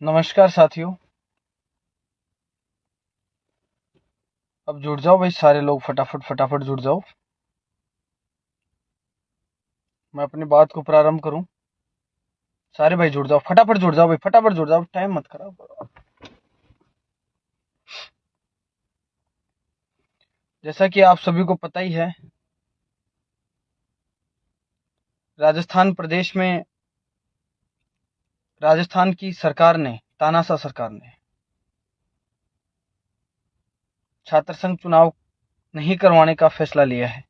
नमस्कार साथियों। अब जुड़ जाओ भाई, सारे लोग फटाफट फटाफट जुड़ जाओ। मैं अपनी बात को प्रारंभ करूं। सारे भाई जुड़ जाओ, फटाफट जुड़ जाओ भाई, फटाफट जुड़ जाओ, टाइम मत खराब करो। जैसा कि आप सभी को पता ही है, राजस्थान प्रदेश में राजस्थान की सरकार ने, तानाशाह सरकार ने छात्र संघ चुनाव नहीं करवाने का फैसला लिया है।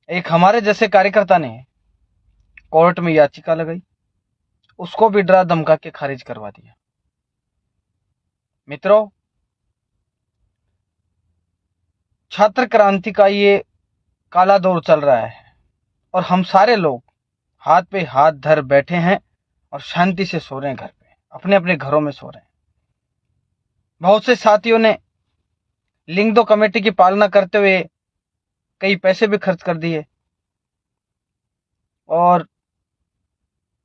एक हमारे जैसे कार्यकर्ता ने कोर्ट में याचिका लगाई, उसको भी डरा धमका के खारिज करवा दिया। मित्रों, छात्र क्रांति का ये काला दौर चल रहा है और हम सारे लोग हाथ पे हाथ धर बैठे हैं और शांति से सो रहे हैं, घर पे अपने अपने घरों में सो रहे हैं। बहुत से साथियों ने लिंग दो कमेटी की पालना करते हुए कई पैसे भी खर्च कर दिए और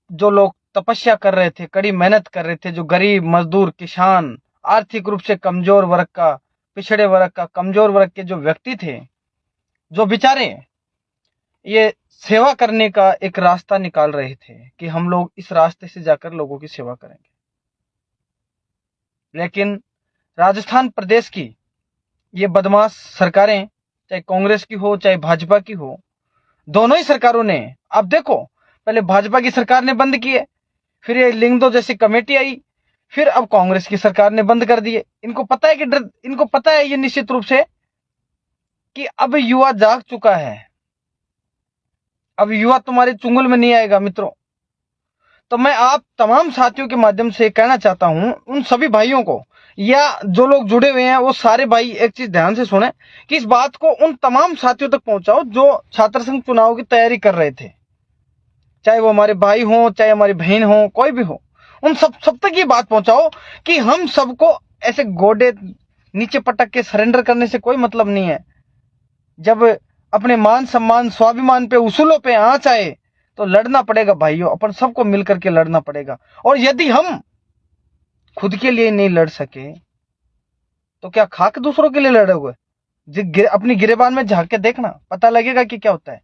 जो लोग तपस्या कर रहे थे, कड़ी मेहनत कर रहे थे, जो गरीब मजदूर किसान, आर्थिक रूप से कमजोर वर्ग का, पिछड़े वर्ग का, कमजोर वर्ग के जो व्यक्ति थे, जो बेचारे ये सेवा करने का एक रास्ता निकाल रहे थे कि हम लोग इस रास्ते से जाकर लोगों की सेवा करेंगे, लेकिन राजस्थान प्रदेश की ये बदमाश सरकारें, चाहे कांग्रेस की हो चाहे भाजपा की हो, दोनों ही सरकारों ने, आप देखो, पहले भाजपा की सरकार ने बंद किए, फिर ये लिंग दो जैसी कमेटी आई, फिर अब कांग्रेस की सरकार ने बंद कर दिए। इनको पता है कि इनको पता है ये निश्चित रूप से कि अब युवा जाग चुका है, अब युवा तुम्हारे चुंगल में नहीं आएगा। मित्रों, तो मैं आप तमाम साथियों के माध्यम से कहना चाहता हूं, उन सभी भाइयों को या जो लोग जुड़े हुए हैं वो सारे भाई एक चीज ध्यान से सुने कि इस बात को उन तमाम साथियों तक पहुंचाओ जो छात्र संघ चुनाव की तैयारी कर रहे थे, चाहे वो हमारे भाई हो चाहे हमारी बहन हो, कोई भी हो, उन सब तक ये बात पहुंचाओ कि हम सबको ऐसे गोडे नीचे पटक के सरेंडर करने से कोई मतलब नहीं है। जब अपने मान सम्मान स्वाभिमान पे उसूलों पे आंच आए तो लड़ना पड़ेगा भाइयों, अपन सबको मिलकर के लड़ना पड़ेगा। और यदि हम खुद के लिए नहीं लड़ सके तो क्या खाक दूसरों के लिए लड़ोगे? अपनी गिरेबान में झांक के देखना, पता लगेगा कि क्या होता है।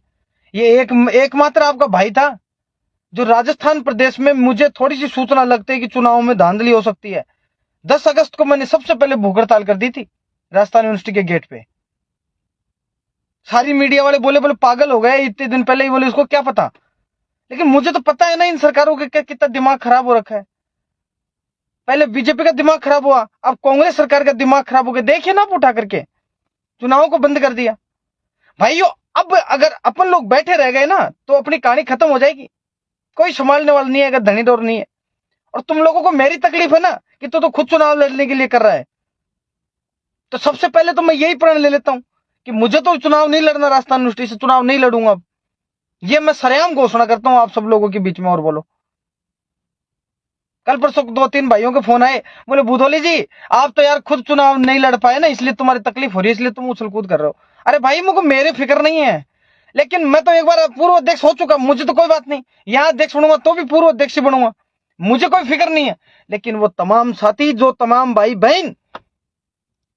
ये एकमात्र आपका भाई था जो राजस्थान प्रदेश में, मुझे थोड़ी सी सूचना लगती है कि चुनाव में धांधली हो सकती है। 10 अगस्त को मैंने सबसे पहले भूख हड़ताल कर दी थी राजस्थान यूनिवर्सिटी के गेट पे। सारी मीडिया वाले बोले पागल हो गए, इतने दिन पहले ही बोले, उसको क्या पता। लेकिन मुझे तो पता है ना इन सरकारों के क्या कितना दिमाग खराब हो रखा है। पहले बीजेपी का दिमाग खराब हुआ, अब कांग्रेस सरकार का दिमाग खराब हो गया। देखिए ना, उठा करके चुनाव को बंद कर दिया। भाइयों, अब अगर अपन लोग बैठे रह गए ना तो अपनी कहानी खत्म हो जाएगी, कोई संभालने वाला नहीं है, अगर धनी दौर नहीं है। और तुम लोगों को मेरी तकलीफ है ना कि तो खुद चुनाव लड़ने के लिए कर रहा है, तो सबसे पहले तो मैं यही प्रण ले लेता हूं कि मुझे तो चुनाव नहीं लड़ना, राजस्थान यूनिवर्सिटी से चुनाव नहीं लड़ूंगा। अब ये मैं सरेआम घोषणा करता हूं आप सब लोगों के बीच में। और बोलो, कल परसों 2-3 भाइयों के फोन आए, बोले बुधोली जी आप तो यार खुद चुनाव नहीं लड़ पाए ना, इसलिए तुम्हारी तकलीफ हो रही है, इसलिए तुम उछल कूद कर रहे हो। अरे भाई, मुझे मेरे फिक्र नहीं है, लेकिन मैं तो एक बार पूर्व अध्यक्ष हो चुका, मुझे तो कोई बात नहीं। यहां अध्यक्ष बनूंगा तो भी पूर्व अध्यक्ष बनूंगा, मुझे कोई फिक्र नहीं है। लेकिन वो तमाम साथी, जो तमाम भाई बहन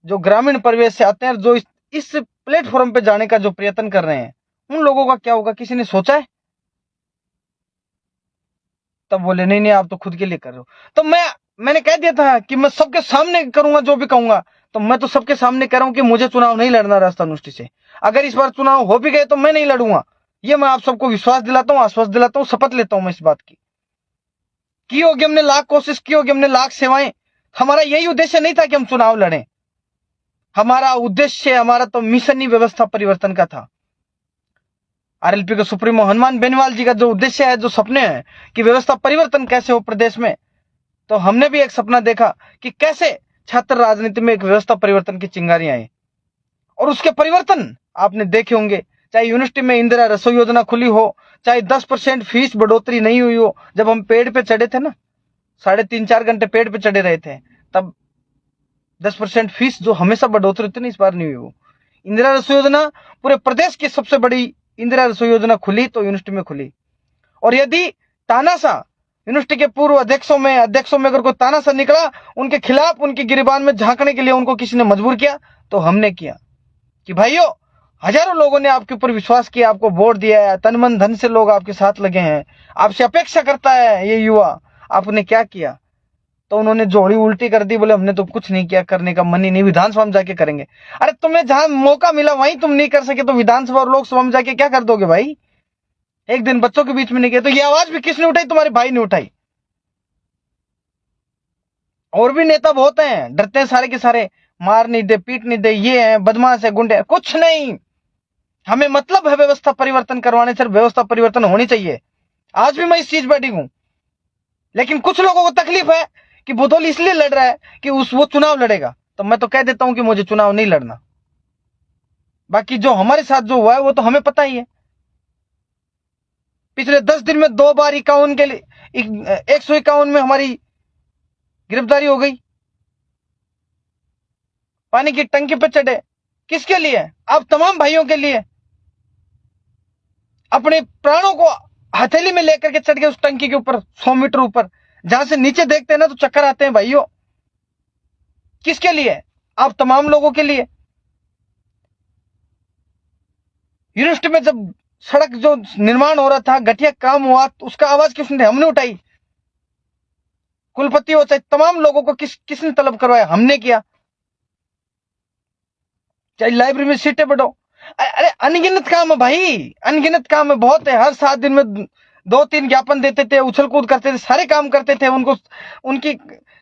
जो ग्रामीण परिवेश से आते हैं, जो इस प्लेटफॉर्म पे जाने का जो प्रयत्न कर रहे हैं, उन लोगों का क्या होगा, किसी ने सोचा है? तब बोले नहीं नहीं, आप तो खुद के लिए कर रहे हो। तो मैंने कह दिया था कि मैं सबके सामने करूंगा जो भी कहूंगा। तो मैं तो सबके सामने कह रहा हूं कि मुझे चुनाव नहीं लड़ना राजस्थान यूनिवर्सिटी से। अगर इस बार चुनाव हो भी गए तो मैं नहीं लड़ूंगा, ये मैं आप सबको विश्वास दिलाता हूं, आश्वास दिलाता हूं, शपथ लेता हूं मैं इस बात की होगी हमने लाख कोशिश की होगी, हमने लाख सेवाएं। हमारा यही उद्देश्य नहीं था कि हम चुनाव लड़ें। हमारा उद्देश्य, हमारा तो मिशन ही व्यवस्था परिवर्तन का था। आरएलपी के सुप्रीमो हनुमान बेनीवाल जी का जो उद्देश्य है, जो सपने हैं कि व्यवस्था परिवर्तन कैसे हो प्रदेश में, तो हमने भी एक सपना देखा कि कैसे छात्र राजनीति में एक व्यवस्था परिवर्तन की चिंगारी आई। और उसके परिवर्तन आपने देखे होंगे, चाहे यूनिवर्सिटी में इंदिरा रसोई योजना खुली हो, चाहे 10% फीस बढ़ोतरी नहीं हुई हो। जब हम पेड़ पे चढ़े थे ना, 3.5-4 घंटे पेड़ पे चढ़े रहे थे, तब 10% फीस जो हमेशा बढ़ोतरी होती ना, इस बार नहीं हुई। वो इंदिरा रसोई योजना पूरे प्रदेश की सबसे बड़ी इंदिरा रसोई योजना खुली तो यूनिवर्सिटी में खुली। और यदि तानाशाह यूनिवर्सिटी के पूर्व अध्यक्षों में अगर कोई तानाशाह निकला, उनके खिलाफ उनके गिरबान में झांकने के लिए उनको किसी ने मजबूर किया, तो हमने किया कि भाइयों, हजारों लोगों ने आपके ऊपर विश्वास किया, आपको वोट दिया है, तन मन धन से लोग आपके साथ लगे हैं, आपसे अपेक्षा करता है ये युवा, आपने क्या किया? तो उन्होंने जोड़ी उल्टी कर दी, बोले हमने तो कुछ नहीं किया, करने का मन ही नहीं, विधानसभा में जाके करेंगे। अरे तुम्हें जहां मौका मिला वहीं तुम नहीं कर सके, तो विधानसभा और लोकसभा में जाके क्या कर दोगे भाई? एक दिन बच्चों के बीच में नहीं किया, तो ये आवाज भी किसने उठाई? तुम्हारे भाई ने उठाई। और भी नेता बहुत हैं, डरते हैं सारे के सारे, मार नहीं दे, पीट नहीं दे, ये है बदमाश है, गुंडे, कुछ नहीं। हमें मतलब है व्यवस्था परिवर्तन करवाने, सिर्फ व्यवस्था परिवर्तन होनी चाहिए। आज भी मैं इस चीज पर अडिग हूं, लेकिन कुछ लोगों को तकलीफ है कि बुधौल इसलिए लड़ रहा है कि वो चुनाव लड़ेगा, तो मैं तो कह देता हूं कि मुझे चुनाव नहीं लड़ना। बाकी जो हमारे साथ जो हुआ है वो तो हमें पता ही है। पिछले 10 दिन में 2 बार 51 के लिए 151 में हमारी गिरफ्तारी हो गई। पानी की टंकी पर चढ़े, किसके लिए? आप तमाम भाइयों के लिए। अपने प्राणों को हथेली में लेकर के चढ़ गए उस टंकी के ऊपर, 100 मीटर ऊपर, जहां से नीचे देखते हैं ना तो चक्कर आते हैं भाइयों। किसके लिए? आप तमाम लोगों के लिए। यूनिवर्सिटी में जब सड़क जो निर्माण हो रहा था, घटिया काम हुआ, तो उसका आवाज किसने? हमने उठाई। कुलपति हो चाहे तमाम लोगों को किसने तलब करवाया? हमने किया। चाहे लाइब्रेरी में सीटें बढ़ो, अरे अनगिनत काम है भाई, अनगिनत काम है, बहुत है। हर 7 दिन में 2-3 ज्ञापन देते थे, उछल कूद करते थे, सारे काम करते थे। उनको उनकी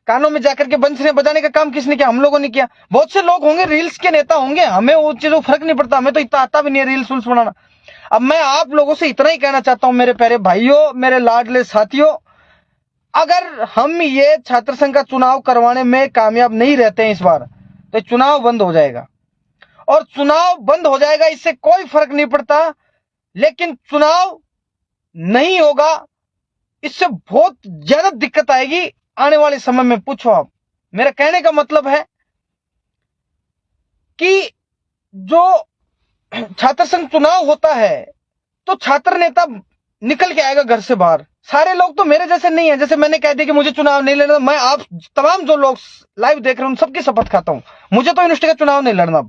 कानों में जाकर के बंसुरी बजाने का काम किसने किया? हम लोगों ने किया। बहुत से लोग होंगे रील्स के नेता होंगे, हमें वो चीजों फर्क नहीं पड़ता, हमें तो इतना आता भी नहीं है रील्स उल्स बनाना। अब मैं आप लोगों से इतना ही कहना चाहता हूं, मेरे प्यारे भाइयों, मेरे लाडले साथियों, अगर हम ये छात्र संघ का चुनाव करवाने में कामयाब नहीं रहते हैं इस बार, तो चुनाव बंद हो जाएगा। और चुनाव बंद हो जाएगा, इससे कोई फर्क नहीं पड़ता, लेकिन चुनाव नहीं होगा, इससे बहुत ज्यादा दिक्कत आएगी आने वाले समय में। पूछो आप, मेरा कहने का मतलब है कि जो छात्र संघ चुनाव होता है तो छात्र नेता निकल के आएगा घर से बाहर। सारे लोग तो मेरे जैसे नहीं है, जैसे मैंने कह दिया कि मुझे चुनाव नहीं लड़ना। मैं आप तमाम जो लोग लाइव देख रहे हैं उन सबकी शपथ खाता हूं, मुझे तो यूनिवर्सिटी का चुनाव नहीं लड़ना।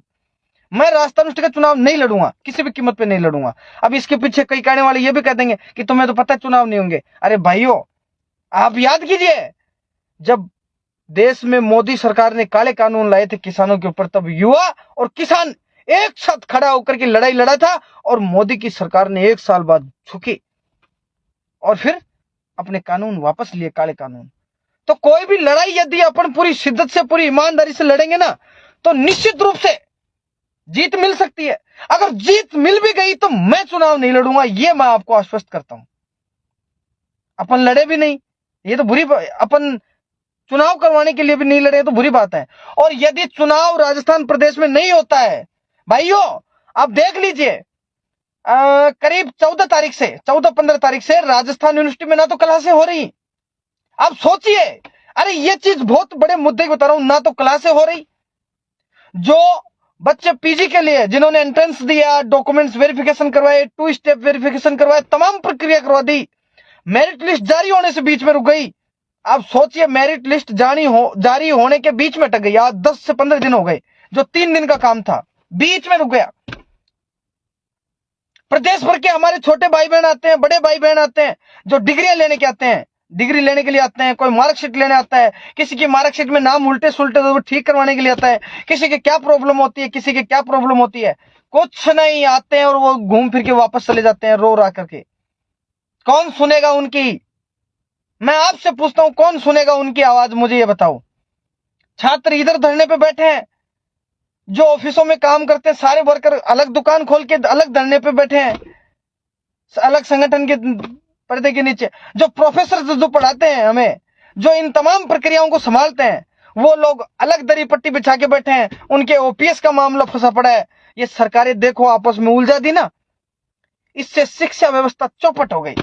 मैं राजस्थान यूनिवर्सिटी का चुनाव नहीं लड़ूंगा, किसी भी कीमत पे नहीं लड़ूंगा। अब इसके पीछे कई कहने वाले ये भी कह देंगे कि तुम्हें तो पता है चुनाव नहीं होंगे। अरे भाइयों, आप याद कीजिए, जब देश में मोदी सरकार ने काले कानून लाए थे किसानों के ऊपर, तब युवा और किसान एक साथ खड़ा होकर के लड़ाई लड़ा था, और मोदी की सरकार ने 1 साल बाद झुकी और फिर अपने कानून वापस लिए, काले कानून। तो कोई भी लड़ाई यदि अपन पूरी शिद्दत से, पूरी ईमानदारी से लड़ेंगे ना, तो निश्चित रूप से जीत मिल सकती है। अगर जीत मिल भी गई तो मैं चुनाव नहीं लड़ूंगा, ये मैं आपको आश्वस्त करता हूं। अपन लड़े भी नहीं, ये तो बुरी, अपन चुनाव करवाने के लिए भी नहीं लड़े तो बुरी बात है। और यदि चुनाव राजस्थान प्रदेश में नहीं होता है भाइयों, आप देख लीजिए, करीब 14 तारीख से 14-15 तारीख से राजस्थान यूनिवर्सिटी में ना तो क्लासें हो रही। आप सोचिए, अरे ये चीज बहुत बड़े मुद्दे को बता रहा हूं, ना तो क्लासें हो रही। जो बच्चे पीजी के लिए जिन्होंने एंट्रेंस दिया, डॉक्यूमेंट्स वेरिफिकेशन करवाए, 2 स्टेप वेरिफिकेशन करवाए, तमाम प्रक्रिया करवा दी, मेरिट लिस्ट जारी होने से बीच में रुक गई। आप सोचिए, मेरिट लिस्ट जारी होने के बीच में अटक गई। आज 10 से 15 दिन हो गए, जो 3 दिन का काम था बीच में रुक गया। प्रदेश भर के हमारे छोटे भाई बहन आते हैं, बड़े भाई बहन आते हैं, जो डिग्रियां लेने के आते हैं, डिग्री लेने के लिए आते हैं। कोई मार्कशीट लेने आता है, किसी की मार्कशीट में नाम उल्टे सुलटे तो वो ठीक करवाने के लिए आता है। किसी के क्या प्रॉब्लम होती है, किसी के क्या प्रॉब्लम होती है, कुछ नहीं, आते हैं और वो घूम फिर के वापस चले जाते हैं रो रा करके। कौन सुनेगा उनकी? मैं आपसे पूछता हूं, कौन सुनेगा उनकी आवाज? मुझे ये बताओ। छात्र इधर धरने पे बैठे हैं, जो ऑफिसों में काम करते हैं सारे वर्कर अलग दुकान खोल के अलग धरने पे बैठे हैं, अलग संगठन के पर्दे के नीचे। जो प्रोफेसर जो पढ़ाते हैं हमें, जो इन तमाम प्रक्रियाओं को संभालते हैं, वो लोग अलग दरी पट्टी बिछा के बैठे हैं, उनके ओपीएस का मामला फंसा पड़ा है। ये सरकारें देखो आपस में उलझा दी ना, इससे शिक्षा व्यवस्था चौपट हो गई।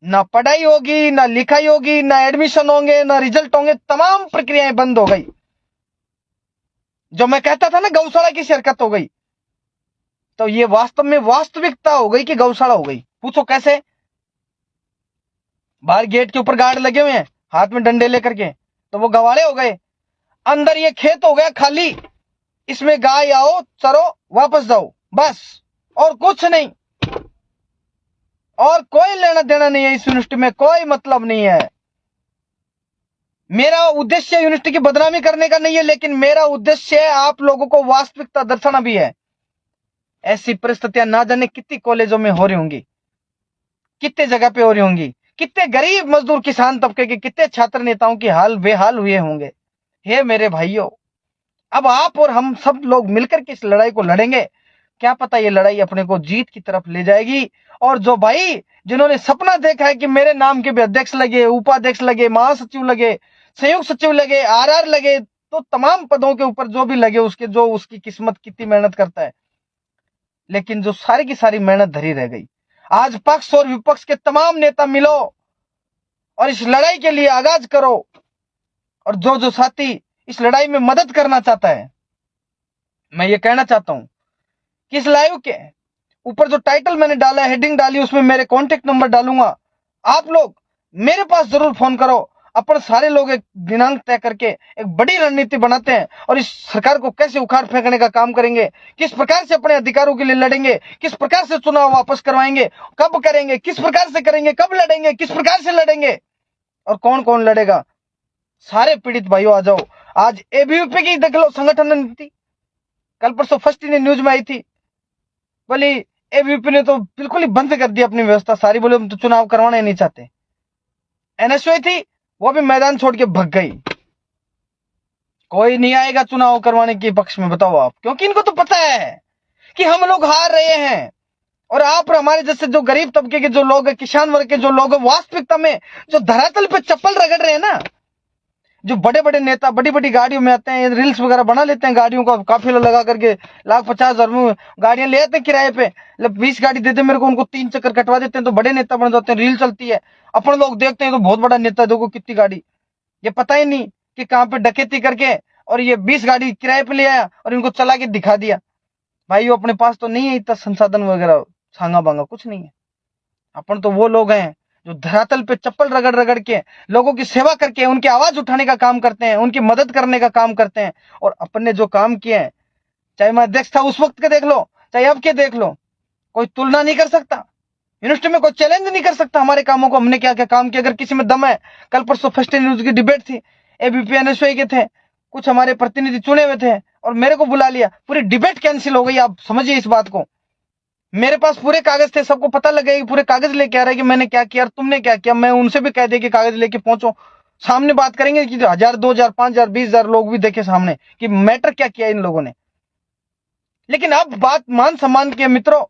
ना पढ़ाई होगी, ना लिखाई होगी, ना एडमिशन होंगे, ना रिजल्ट होंगे, तमाम प्रक्रियाएं बंद हो गई। जो मैं कहता था ना गौशाला की हरकत हो गई, तो ये वास्तव में वास्तविकता हो गई कि गौशाला हो गई। पूछो कैसे? बाहर गेट के ऊपर गार्ड लगे हुए हैं हाथ में डंडे लेकर के, तो वो गवारे हो गए। अंदर ये खेत हो गया खाली, इसमें गाय आओ चरो वापस जाओ, बस, और कुछ नहीं। और कोई लेना देना नहीं है, इस यूनिवर्सिटी में कोई मतलब नहीं है। मेरा उद्देश्य यूनिवर्सिटी की बदनामी करने का नहीं है, लेकिन मेरा उद्देश्य आप लोगों को वास्तविकता दर्शाना भी है। ऐसी परिस्थितियां ना जाने कितनी कॉलेजों में हो रही होंगी, कितने जगह पे हो रही होंगी, कितने गरीब मजदूर किसान तबके के कितने छात्र नेताओं की हाल बेहाल हुए होंगे। हे मेरे भाइयों, अब आप और हम सब लोग मिलकर के इस लड़ाई को लड़ेंगे। क्या पता ये लड़ाई अपने को जीत की तरफ ले जाएगी। और जो भाई जिन्होंने सपना देखा है कि मेरे नाम के भी अध्यक्ष लगे, उपाध्यक्ष लगे, महासचिव लगे, संयुक्त सचिव लगे, आरआर लगे, तो तमाम पदों के ऊपर जो भी लगे उसके जो उसकी किस्मत कितनी मेहनत करता है, लेकिन जो सारी की सारी मेहनत धरी रह गई। आज पक्ष और विपक्ष के तमाम नेता मिलो और इस लड़ाई के लिए आगाज करो। और जो जो साथी इस लड़ाई में मदद करना चाहता है, मैं ये कहना चाहता हूं कि इस लाइव के ऊपर जो टाइटल मैंने डाला है, हेडिंग डाली, उसमें मेरे कॉन्टेक्ट नंबर डालूंगा। आप लोग मेरे पास जरूर फोन करो। अपन सारे लोग एक दिनांक तय करके एक बड़ी रणनीति बनाते हैं और इस सरकार को कैसे उखाड़ फेंकने का काम करेंगे, किस प्रकार से अपने अधिकारों के लिए लड़ेंगे, किस प्रकार से चुनाव वापस करवाएंगे, कब करेंगे, किस प्रकार से करेंगे, कब लड़ेंगे, किस प्रकार से लड़ेंगे और कौन कौन लड़ेगा। सारे पीड़ित भाइयों आ जाओ। आज एबीवीपी की देख लो संगठन नीति, कल परसों फर्स्ट ने न्यूज में आई थी, बोली एबीवीपी ने तो बिल्कुल ही बंद कर दी अपनी व्यवस्था सारी, बोले हम तो चुनाव करवाना ही नहीं चाहते। एनएसयूआई थी, वो भी मैदान छोड़ के भग गई। कोई नहीं आएगा चुनाव करवाने के पक्ष में, बताओ आप, क्योंकि इनको तो पता है कि हम लोग हार रहे हैं। और आप और हमारे जैसे जो गरीब तबके के जो लोग हैं, किसान वर्ग के जो लोग हैं, वास्तविकता में जो धरातल पे चप्पल रगड़ रहे हैं ना, जो बड़े बड़े नेता बड़ी बड़ी गाड़ियों में आते हैं, रील्स वगैरह बना लेते हैं, गाड़ियों का काफिला लगा करके 1,50,000 में गाड़ियां ले आते हैं किराए पे, 20 गाड़ी देते मेरे को, उनको 3 चक्कर कटवा देते हैं तो बड़े नेता बन जाते हैं, रील चलती है, अपन लोग देखते हैं तो बहुत बड़ा नेता, देखो कितनी गाड़ी। ये पता ही नहीं कि कहां पे डकैती करके और ये 20 गाड़ी किराए पे ले आया और इनको चला के दिखा दिया। भाई अपने पास तो नहीं है इतना संसाधन वगैरह, छांगा बांगा कुछ नहीं है। अपन तो वो लोग हैं जो धरातल पे चप्पल रगड़ रगड़ के लोगों की सेवा करके उनकी आवाज उठाने का काम करते हैं, उनकी मदद करने का काम करते हैं। और अपन ने जो काम किए हैं, चाहे मैं अध्यक्ष था उस वक्त के देख लो, चाहे अब के देख लो, कोई तुलना नहीं कर सकता। यूनिवर्सिटी में कोई चैलेंज नहीं कर सकता हमारे कामों को, हमने क्या क्या काम किया। अगर किसी में दम है, कल परसों फर्स्ट न्यूज की डिबेट थी, एबीपी एनएसयूआई के थे, कुछ हमारे प्रतिनिधि चुने हुए थे और मेरे को बुला लिया, पूरी डिबेट कैंसिल हो गई। आप समझिए इस बात को। मेरे पास पूरे कागज थे, सबको पता लग गया कि पूरे कागज लेके आ रहा है कि मैंने क्या किया और तुमने क्या किया। मैं उनसे भी कह दिया कि कागज लेके पहुंचो, सामने बात करेंगे कि 1,000 2,000 5,000 20,000 लोग भी देखे सामने कि मैटर क्या किया इन लोगों ने। लेकिन अब बात मान सम्मान की मित्रों,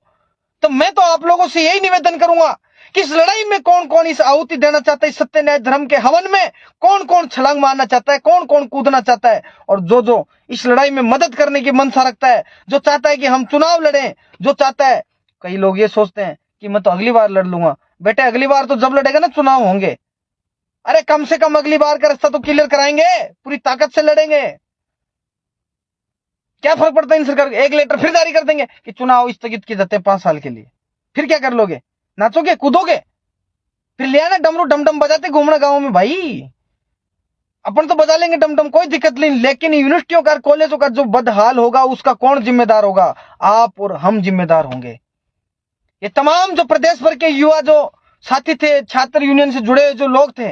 तो मैं तो आप लोगों से यही निवेदन करूंगा कि इस लड़ाई में कौन कौन इस आहुति देना चाहता है, इस सत्य न्याय धर्म के हवन में कौन कौन छलांग मारना चाहता है, कौन कौन कूदना चाहता है। और जो जो इस लड़ाई में मदद करने की मनसा रखता है, जो चाहता है कि हम चुनाव लड़ें, जो चाहता है, कई लोग ये सोचते हैं कि मैं तो अगली बार लड़ लूंगा। बेटे अगली बार तो जब लड़ेगा ना चुनाव होंगे, अरे कम से कम अगली बार का रास्ता तो क्लियर कराएंगे, पूरी ताकत से लड़ेंगे। क्या फर्क पड़ता है इन सरकार को, एक लेटर फिर जारी कर देंगे कि चुनाव स्थगित किए जाते हैं 5 साल के लिए। फिर क्या कर लोगे, नाचोगे कूदोगे, फिर ले आना डमरू डमडम बजाते घूमना गांव में। भाई अपन तो बजा लेंगे डमडम, कोई दिक्कत नहीं, लेकिन यूनिवर्सिटियों का कॉलेजों का जो बदहाल होगा उसका कौन जिम्मेदार होगा, आप और हम जिम्मेदार होंगे। ये तमाम जो प्रदेश भर के युवा जो साथी थे, छात्र यूनियन से जुड़े जो लोग थे,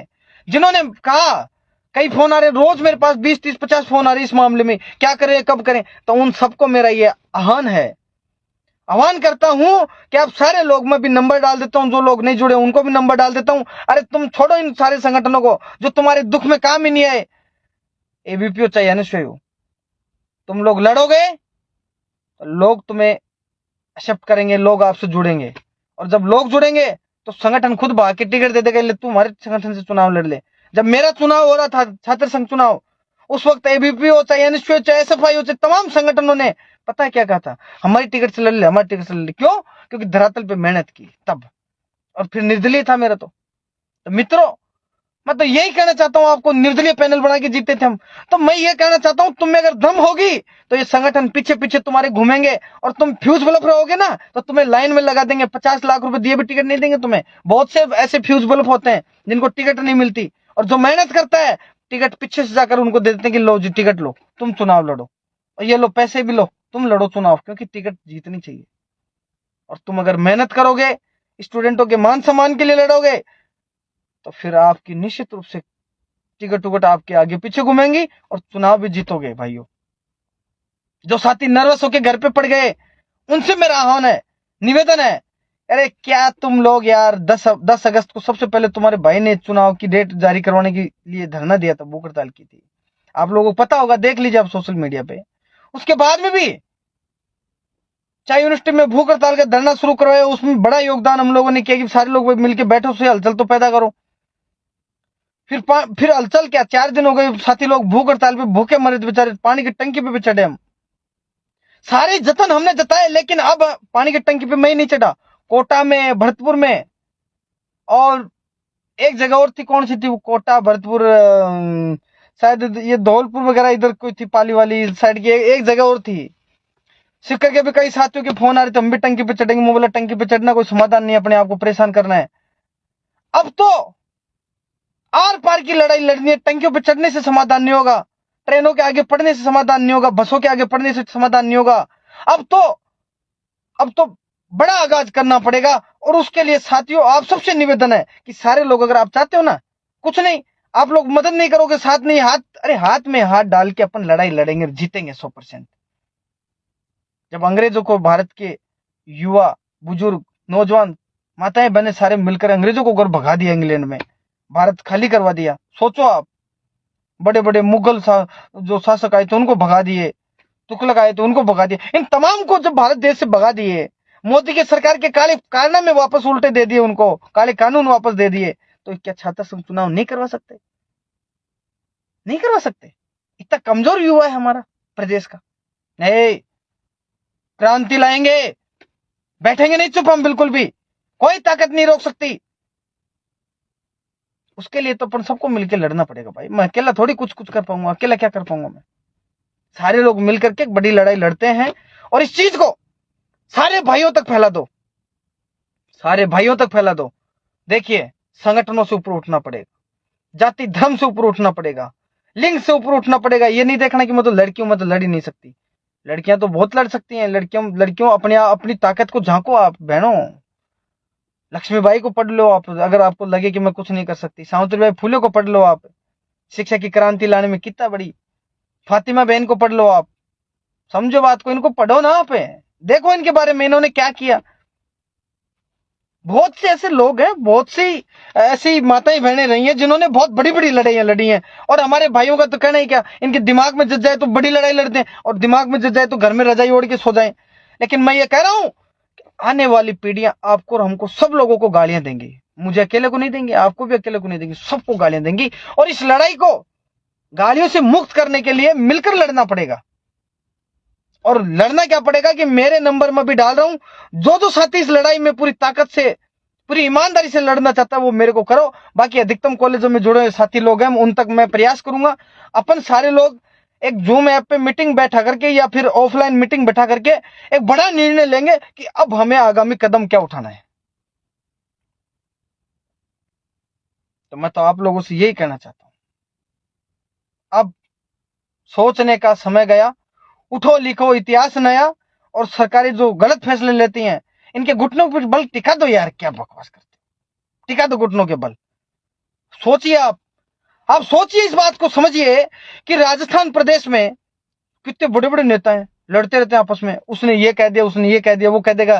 जिन्होंने कहा, कई फोन आ रहे, रोज मेरे पास 20 30 50 फोन आ रहे इस मामले में, क्या करें कब करें। तो उन सबको मेरा ये आह्वान करता हूं कि आप सारे लोग, मैं भी नंबर डाल देता हूं, जो लोग नहीं जुड़े उनको भी नंबर डाल देता हूं। अरे तुम छोड़ो इन सारे संगठनों को जो तुम्हारे दुख में काम ही नहीं आए, एबीपी हो चाहे एनएसयूआई हो, तुम लोग लड़ोगे तो लोग तुम्हें एक्सेप्ट करेंगे, लोग आपसे जुड़ेंगे। और जब लोग जुड़ेंगे तो संगठन खुद भाग के टिकट दे देगा, ले तू हमारे संगठन से चुनाव लड़ ले। जब मेरा चुनाव हो रहा था, छात्र संघ चुनाव, उस वक्त एबीपी हो चाहे एनएसयूआई हो चाहे एसएफआई हो चाहे तमाम संगठनों ने पता है क्या कहा था, हमारी टिकट से लड़ ले, हमारी टिकट से लड़ ले। क्यों? क्योंकि धरातल पे मेहनत की तब, और फिर निर्दलीय था मेरा तो मित्रों, मैं तो यही कहना चाहता हूं आपको, निर्दलीय पैनल बना के जीते थे हम। तो मैं ये कहना चाहता हूं, तुम में अगर दम होगी तो ये संगठन पीछे पीछे तुम्हारे घूमेंगे, और तुम फ्यूज बल्ब रहोगे ना तो तुम्हें लाइन में लगा देंगे। 50 लाख रुपए दिए भी टिकट नहीं देंगे तुम्हें। बहुत से ऐसे फ्यूज बल्ब होते हैं जिनको टिकट नहीं मिलती, और जो मेहनत करता है टिकट पीछे से जाकर उनको दे देते हैं कि लो जी टिकट लो, तुम चुनाव लड़ो, और ये लो पैसे भी लो, तुम लड़ो चुनाव, क्योंकि टिकट जीतनी चाहिए। और तुम अगर मेहनत करोगे, स्टूडेंटों के मान सम्मान के लिए लड़ोगे, तो फिर आपकी निश्चित रूप से टिकट उकट आपके आगे पीछे घूमेंगी और चुनाव भी जीतोगे भाइयों। जो साथी नर्वस होके घर पे पड़ गए, उनसे मेरा आह्वान है, निवेदन है, अरे क्या तुम लोग यार 10 अगस्त को सबसे पहले तुम्हारे भाई ने चुनाव की डेट जारी करवाने के लिए धरना दिया था, भूख हड़ताल की थी। आप लोगों को पता होगा, देख लीजिए आप सोशल मीडिया पे। उसके बाद में भी चाहे यूनिवर्सिटी में भूख हड़ताल का धरना शुरू करवाया, उसमें बड़ा योगदान हम लोगों ने किया कि सारे लोग मिलकर बैठो, से हलचल तो पैदा करो। फिर हलचल क्या, 4 दिन हो गए साथी लोग भूख हड़ताल पे भूखे मरे बेचारे, पानी की टंकी पे भी चढ़े हम। सारे जतन हमने जताए, लेकिन अब पानी की टंकी पे मैं ही नहीं चढ़ा। कोटा में, भरतपुर में, और एक जगह और थी, कौन सी थी वो, कोटा भरतपुर, शायद ये धौलपुर वगैरह इधर कोई थी, पाली वाली साइड की एक जगह और थी। सिक्कर के भी कई साथियों के फोन आ रहे थे, हम भी टंकी पे चढ़ेंगे। मोबाइल टंकी पे चढ़ना कोई समाधान नहीं, अपने आप को परेशान करना है। अब तो आर पार की लड़ाई लड़नी है। टंकियों पे चढ़ने से समाधान नहीं होगा, ट्रेनों के आगे पड़ने से समाधान नहीं होगा, बसों के आगे पड़ने से समाधान नहीं होगा। अब तो बड़ा आगाज करना पड़ेगा। और उसके लिए साथियों आप सबसे निवेदन है कि सारे लोग, अगर आप चाहते हो ना, कुछ नहीं, आप लोग मदद नहीं करोगे, साथ नहीं, हाथ में हाथ डाल के अपन लड़ाई लड़ेंगे, जीतेंगे 100%। जब अंग्रेजों को भारत के युवा, बुजुर्ग, नौजवान, माताएं बहनें सारे मिलकर अंग्रेजों को घर भगा दिया, इंग्लैंड में भारत खाली करवा दिया। सोचो आप, बड़े बड़े मुगल जो शासक आए थे उनको भगा दिए, तुगलक आए थे उनको भगा दिए, इन तमाम को जब भारत देश से भगा दिए, मोदी के सरकार के काले कारनामे वापस उल्टे दे दिए, उनको काले कानून वापस दे दिए, तो क्या छात्र संघ चुनाव नहीं करवा सकते? नहीं करवा सकते? इतना कमजोर युवा है हमारा प्रदेश का। नहीं, क्रांति लाएंगे, बैठेंगे नहीं चुप हम बिल्कुल भी, कोई ताकत नहीं रोक सकती। उसके लिए तो अपन सबको मिलकर लड़ना पड़ेगा भाई। मैं अकेला थोड़ी कुछ कुछ कर पाऊंगा, अकेला क्या कर पाऊंगा मैं? सारे लोग मिलकर के एक बड़ी लड़ाई लड़ते हैं, और इस चीज को सारे भाइयों तक फैला दो, सारे भाइयों तक फैला दो। देखिए, संगठनों से ऊपर उठना पड़ेगा, जाति धर्म से ऊपर उठना पड़ेगा, लिंग से ऊपर उठना पड़ेगा। ये नहीं देखना कि मैं तो लड़की हूं, मैं तो लड़ ही नहीं सकती। लड़कियां तो बहुत लड़ सकती हैं। लड़कियों अपनी ताकत को झांको आप बहनों। लक्ष्मीबाई को पढ़ लो आप, अगर आपको लगे कि मैं कुछ नहीं कर सकती। सावित्रीबाई फुले को पढ़ लो आप, शिक्षा की क्रांति लाने में कितना बड़ी। फातिमा बहन को पढ़ लो आप, समझो बात को, इनको पढ़ो ना आप, देखो इनके बारे में इन्होंने क्या किया। बहुत से ऐसे लोग हैं, बहुत सी ऐसी माताएं बहनें रही हैं जिन्होंने बहुत बड़ी बड़ी लड़ाइयां लड़ी हैं। और हमारे भाइयों का तो कहना ही क्या, इनके दिमाग में जज जाए तो बड़ी लड़ाई लड़ते हैं, और दिमाग में जज जाए तो घर में रजाई ओढ़ के सो जाए। लेकिन मैं ये कह रहा हूं, आने वाली पीढ़ियां आपको और हमको, सब लोगों को गालियां देंगी। मुझे अकेले को नहीं देंगे, आपको भी अकेले को नहीं देंगी, सबको गालियां देंगी। और इस लड़ाई को गालियों से मुक्त करने के लिए मिलकर लड़ना पड़ेगा। और लड़ना क्या पड़ेगा कि मेरे नंबर में भी डाल रहा हूं, जो साथी इस लड़ाई में पूरी ताकत से, पूरी ईमानदारी से लड़ना चाहता है वो मेरे को करो। बाकी अधिकतम कॉलेजों में जुड़े साथी लोग हैं, उन तक मैं प्रयास करूंगा। अपन सारे लोग एक जूम ऐप पे मीटिंग बैठा करके, या फिर ऑफलाइन मीटिंग बैठा करके एक बड़ा निर्णय लेंगे कि अब हमें आगामी कदम क्या उठाना है। तो मैं तो आप लोगों से यही कहना चाहता हूं, अब सोचने का समय गया। उठो, लिखो इतिहास नया। और सरकारें जो गलत फैसले लेती हैं, इनके घुटनों पर बल टिका दो यार, क्या बकवास करते, टिका दो घुटनों के बल। सोचिए आप सोचिए, इस बात को समझिए कि राजस्थान प्रदेश में कितने बड़े बड़े नेता हैं, लड़ते रहते हैं आपस में। उसने ये कह दिया, उसने ये कह दिया, वो कह देगा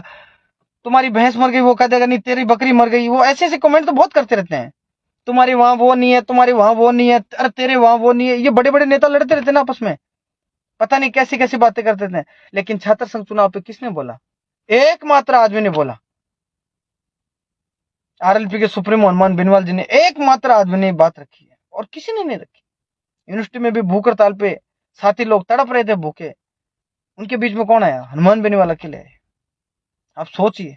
तुम्हारी भैंस मर गई, वो कह देगा नहीं तेरी बकरी मर गई। वो ऐसे ऐसे कमेंट तो बहुत करते रहते हैं, तुम्हारी वहां वो नहीं है, तुम्हारी वहां वो नहीं है, अरे तेरे वहां वो नहीं है। ये बड़े बड़े नेता लड़ते रहते हैं ना आपस में, पता नहीं कैसी कैसी बातें करते थे। लेकिन छात्र संघ चुनाव पे किसने बोला? एकमात्र आदमी ने बोला, आरएलपी के सुप्रीमो हनुमान बेनीवाल जी ने, एकमात्र आदमी ने बात रखी है, और किसी ने नहीं रखी। यूनिवर्सिटी में भी भूख हड़ताल पे साथी लोग तड़प रहे थे भूखे, उनके बीच में कौन आया? हनुमान बेनीवाल अकेले आए। आप सोचिए,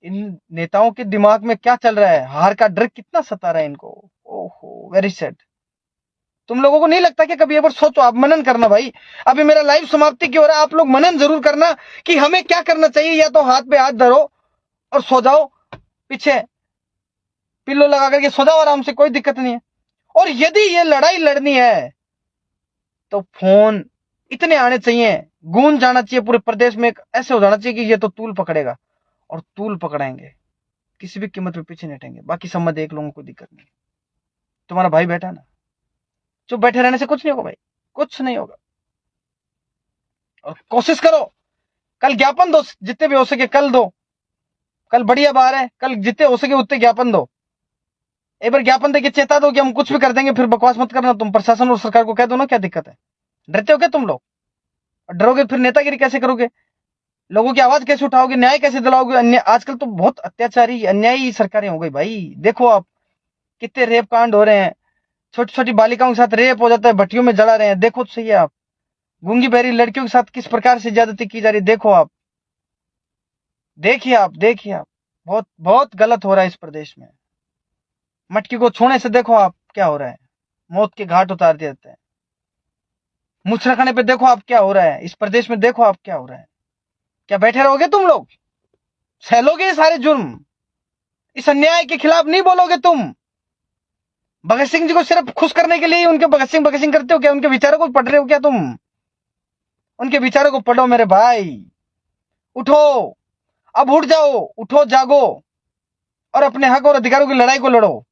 इन नेताओं के दिमाग में क्या चल रहा है, हार का डर कितना सता रहा है इनको। ओहो, वेरी सैड। तुम लोगों को नहीं लगता कि कभी एक बार सोचो, आप मनन करना भाई। अभी मेरा लाइव समाप्ति की हो रहा है, आप लोग मनन जरूर करना कि हमें क्या करना चाहिए। या तो हाथ पे हाथ धरो और सो जाओ, पीछे पिल्लो लगा करके सो जाओ आराम से, कोई दिक्कत नहीं है। और यदि ये लड़ाई लड़नी है तो फोन इतने आने चाहिए, गूंज जाना चाहिए पूरे प्रदेश में, ऐसे हो जाना चाहिए कि ये तो तूल पकड़ेगा, और तूल पकड़ाएंगे, किसी भी कीमत पे पीछे नहीं हटेंगे। बाकी सब मैं देख लूंगा, कोई दिक्कत नहीं। तुम्हारा भाई बैठा ना, चुप बैठे रहने से कुछ नहीं होगा भाई, कुछ नहीं होगा। और कोशिश करो, कल ज्ञापन दो, जितने भी हो सके कल दो। कल बढ़िया बार है, कल जितने हो सके उतने ज्ञापन दो। एक बार ज्ञापन देके चेता दो कि हम कुछ भी कर देंगे, फिर बकवास मत करना। तुम प्रशासन और सरकार को कह दो ना, क्या दिक्कत है? डरते हो क्या तुम लोग? डरोगे फिर नेतागिरी कैसे करोगे? लोगों की आवाज कैसे उठाओगे? न्याय कैसे दिलाओगे? अन्याय, आजकल तो बहुत अत्याचारी अन्यायी सरकारें हो गई भाई। देखो आप, कितने रेप कांड हो रहे हैं, छोटी छोटी बालिकाओं के साथ रेप हो जाता है, भट्टियों में जला रहे हैं। देखो तो सही है आप, गूंगी बहरी लड़कियों के साथ किस प्रकार से ज्यादती की जा रही है। देखो आप, देखिए आप, देखिए आप, बहुत बहुत गलत हो रहा है इस प्रदेश में। मटकी को छूने से देखो आप क्या हो रहा है, मौत के घाट उतार दिए जाते हैं। मुछ रखने पे देखो आप क्या हो रहा है इस प्रदेश में, देखो आप क्या हो रहा है। क्या बैठे रहोगे तुम लोग? सहलोगे ये सारे जुर्म? इस अन्याय के खिलाफ नहीं बोलोगे तुम? भगत सिंह जी को सिर्फ खुश करने के लिए उनके भगत सिंह करते हो क्या? उनके विचारों को पढ़ रहे हो क्या तुम? उनके विचारों को पढ़ो मेरे भाई। उठो, अब उठ जाओ, उठो जागो और अपने हक और अधिकारों की लड़ाई को लड़ो।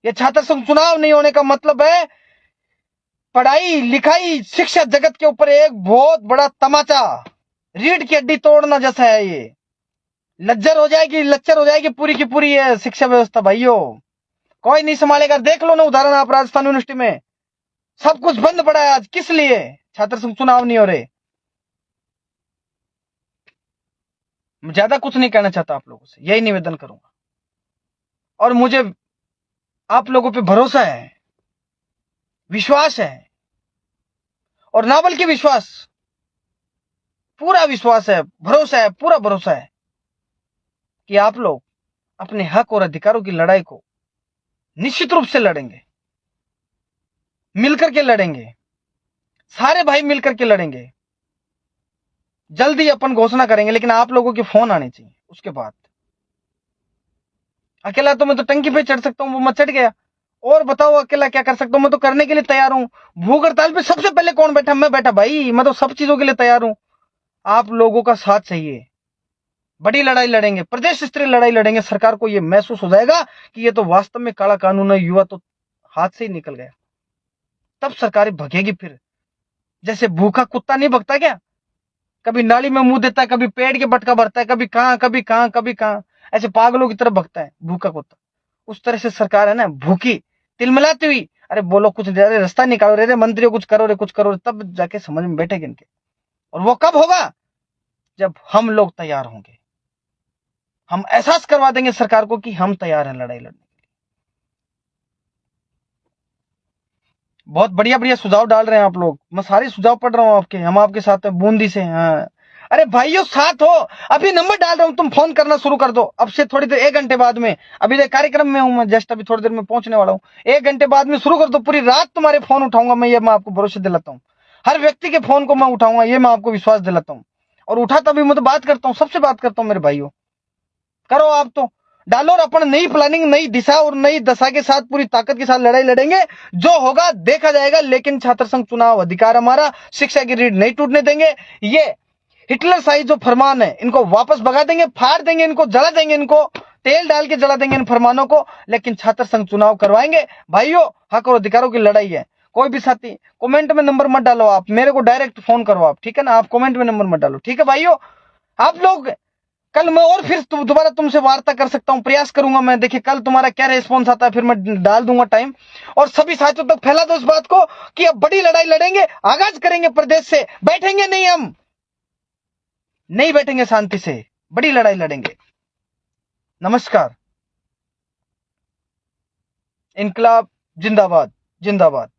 ये छात्र संघ चुनाव नहीं होने का मतलब है पढ़ाई लिखाई शिक्षा जगत के ऊपर एक बहुत बड़ा तमाचा, रीढ़ की हड्डी तोड़ना जैसा है। ये लच्चर हो जाएगी पूरी की पूरी ये शिक्षा व्यवस्था भाइयों। कोई नहीं संभालेगा। देख लो ना उदाहरण आप, राजस्थान यूनिवर्सिटी में सब कुछ बंद पड़ा है आज। किस लिए? छात्र संघ चुनाव नहीं हो रहे। ज्यादा कुछ नहीं कहना चाहता आप लोगों से, यही निवेदन करूंगा। और मुझे आप लोगों पे भरोसा है, विश्वास है, और ना बल्कि विश्वास, पूरा विश्वास है, भरोसा है, पूरा भरोसा है कि आप लोग अपने हक और अधिकारों की लड़ाई को निश्चित रूप से लड़ेंगे, मिलकर के लड़ेंगे, सारे भाई मिलकर के लड़ेंगे। जल्दी अपन घोषणा करेंगे, लेकिन आप लोगों के फोन आने चाहिए। उसके बाद अकेला तो मैं तो टंकी पे चढ़ सकता हूं, वो मैं चढ़ गया। और बताओ अकेला क्या कर सकता हूं? मैं तो करने के लिए तैयार हूं। भूख हड़ताल पे सबसे पहले कौन बैठा? मैं बैठा भाई। मैं तो सब चीजों के लिए तैयार हूं। आप लोगों का साथ चाहिए। बड़ी लड़ाई लड़ेंगे, प्रदेश स्तरीय लड़ाई लड़ेंगे। सरकार को यह महसूस हो जाएगा कि ये तो वास्तव में काला कानून है, युवा तो हाथ से ही निकल गया। तब सरकारें भगेगी फिर। जैसे भूखा कुत्ता नहीं भगता क्या? कभी नाली में मुंह देता है, कभी पेड़ के बटका भरता है, कभी कहां कभी कहां कभी कहां, ऐसे पागलों की तरफ भगता है भूखा कुत्ता। उस तरह से सरकार है ना, भूखी तिलमिलाती हुई, अरे बोलो कुछ, अरे रास्ता निकालो रे मंत्रियों, कुछ करो रे, कुछ करो रे, तब जाके समझ में बैठेगे इनके। और वो कब होगा? जब हम लोग तैयार होंगे। हम एहसास करवा देंगे सरकार को कि हम तैयार हैं लड़ाई लड़ने के लिए। बहुत बढ़िया बढ़िया सुझाव डाल रहे हैं आप लोग, मैं सारे सुझाव पढ़ रहा हूं आपके। हम आपके साथ हैं बूंदी से। हाँ, अरे भाइयों साथ हो। अभी नंबर डाल रहा हूं, तुम फोन करना शुरू कर दो अब से थोड़ी देर, 1 घंटे बाद में। अभी कार्यक्रम में हूं मैं, जस्ट अभी थोड़ी देर में पहुंचने वाला हूं। 1 घंटे बाद में शुरू कर दो। पूरी रात तुम्हारे फोन उठाऊंगा मैं, ये मैं आपको भरोसा दिलाता हूं। हर व्यक्ति के फोन को मैं उठाऊंगा, ये मैं आपको विश्वास दिलाता हूं। और उठाता भी मैं तो बात करता हूं, सबसे बात करता हूं मेरे भाइयों। करो आप तो, डालो। और अपन नई प्लानिंग, नई दिशा और नई दशा के साथ पूरी ताकत के साथ लड़ाई लड़ेंगे। जो होगा देखा जाएगा, लेकिन छात्र संघ चुनाव अधिकार हमारा, शिक्षा की रीढ़ नहीं टूटने देंगे। ये हिटलर शाही जो फरमान है, इनको वापस भगा देंगे, फाड़ देंगे इनको, जला देंगे इनको, तेल डाल के जला देंगे इन फरमानों को। लेकिन छात्र संघ चुनाव करवाएंगे भाइयों। हक और अधिकारों की लड़ाई है। कोई भी साथी कमेंट में नंबर मत डालो, आप मेरे को डायरेक्ट फोन करो आप, ठीक है ना? आप कमेंट में नंबर मत डालो, ठीक है भाइयों? आप लोग, कल मैं और फिर दोबारा तुमसे वार्ता कर सकता हूं, प्रयास करूंगा मैं। देखिए कल तुम्हारा क्या रेस्पॉन्स आता है, फिर मैं डाल दूंगा टाइम। और सभी साथियों तक फैला दो इस बात को कि अब बड़ी लड़ाई लड़ेंगे, आगाज करेंगे प्रदेश से। बैठेंगे नहीं, हम नहीं बैठेंगे, शांति से बड़ी लड़ाई लड़ेंगे। नमस्कार। इनकलाब जिंदाबाद, जिंदाबाद।